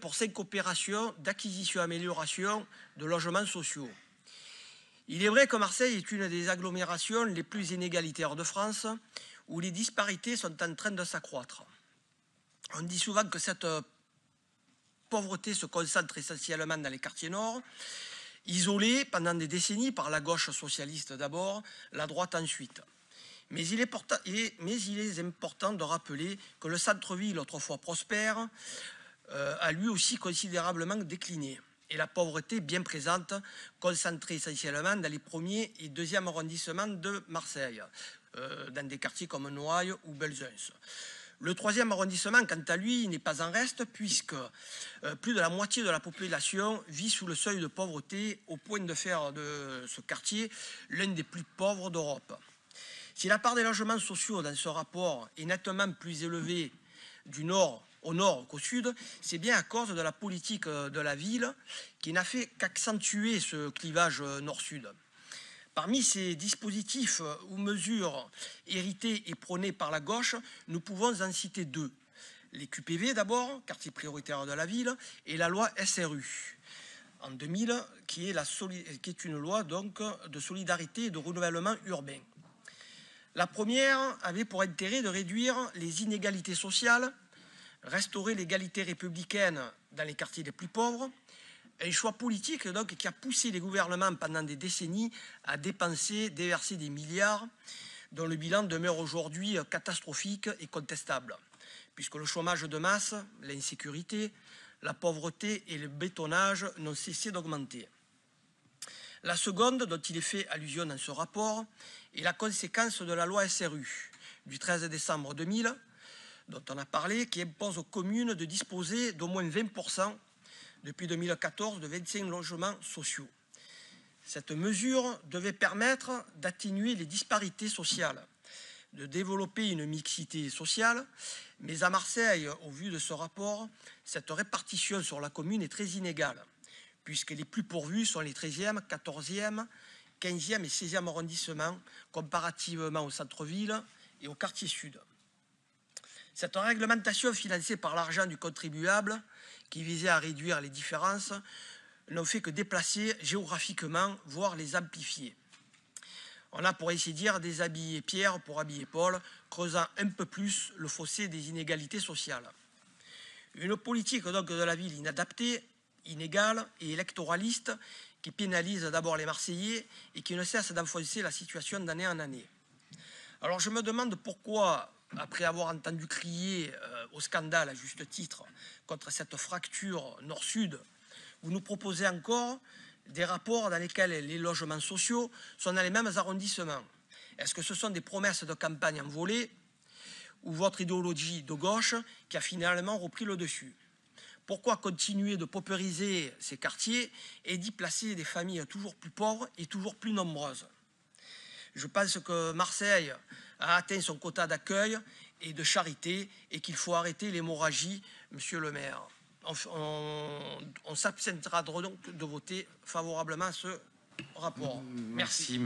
pour 5 opérations d'acquisition-amélioration de logements sociaux. Il est vrai que Marseille est une des agglomérations les plus inégalitaires de France, où les disparités sont en train de s'accroître. On dit souvent que cette pauvreté se concentre essentiellement dans les quartiers nord, isolés pendant des décennies par la gauche socialiste d'abord, la droite ensuite. Mais il est important de rappeler que le centre-ville, autrefois prospère, a lui aussi considérablement décliné. Et la pauvreté bien présente, concentrée essentiellement dans les premiers et deuxièmes arrondissements de Marseille, dans des quartiers comme Noailles ou Belzunce. Le troisième arrondissement, quant à lui, n'est pas en reste puisque plus de la moitié de la population vit sous le seuil de pauvreté au point de faire de ce quartier l'un des plus pauvres d'Europe. Si la part des logements sociaux dans ce rapport est nettement plus élevée au nord qu'au sud, c'est bien à cause de la politique de la ville qui n'a fait qu'accentuer ce clivage nord-sud. Parmi ces dispositifs ou mesures héritées et prônées par la gauche, nous pouvons en citer deux. Les QPV d'abord, quartier prioritaire de la ville, et la loi SRU en 2000, qui est une loi donc de solidarité et de renouvellement urbain. La première avait pour intérêt de réduire les inégalités sociales, restaurer l'égalité républicaine dans les quartiers les plus pauvres, un choix politique donc qui a poussé les gouvernements pendant des décennies à déverser des milliards dont le bilan demeure aujourd'hui catastrophique et contestable, puisque le chômage de masse, l'insécurité, la pauvreté et le bétonnage n'ont cessé d'augmenter. La seconde, dont il est fait allusion dans ce rapport, est la conséquence de la loi SRU du 13 décembre 2000, dont on a parlé, qui impose aux communes de disposer d'au moins 20%, depuis 2014, de 25 logements sociaux. Cette mesure devait permettre d'atténuer les disparités sociales, de développer une mixité sociale, mais à Marseille, au vu de ce rapport, cette répartition sur la commune est très inégale, puisque les plus pourvus sont les 13e, 14e, 15e et 16e arrondissements, comparativement au centre-ville et au quartier sud. Cette réglementation financée par l'argent du contribuable, qui visait à réduire les différences, n'ont fait que déplacer géographiquement, voire les amplifier. On a pour ainsi dire déshabillé Pierre pour habiller Paul, creusant un peu plus le fossé des inégalités sociales. Une politique donc de la ville inadaptée, inégale et électoraliste qui pénalise d'abord les Marseillais et qui ne cesse d'enfoncer la situation d'année en année. Alors je me demande pourquoi, après avoir entendu crier au scandale à juste titre contre cette fracture nord-sud, vous nous proposez encore des rapports dans lesquels les logements sociaux sont dans les mêmes arrondissements. Est-ce que ce sont des promesses de campagne envolées ou votre idéologie de gauche qui a finalement repris le dessus? Pourquoi continuer de paupériser ces quartiers et d'y placer des familles toujours plus pauvres et toujours plus nombreuses? Je pense que Marseille a atteint son quota d'accueil et de charité et qu'il faut arrêter l'hémorragie, monsieur le maire. On s'abstiendra donc de voter favorablement à ce rapport. Merci.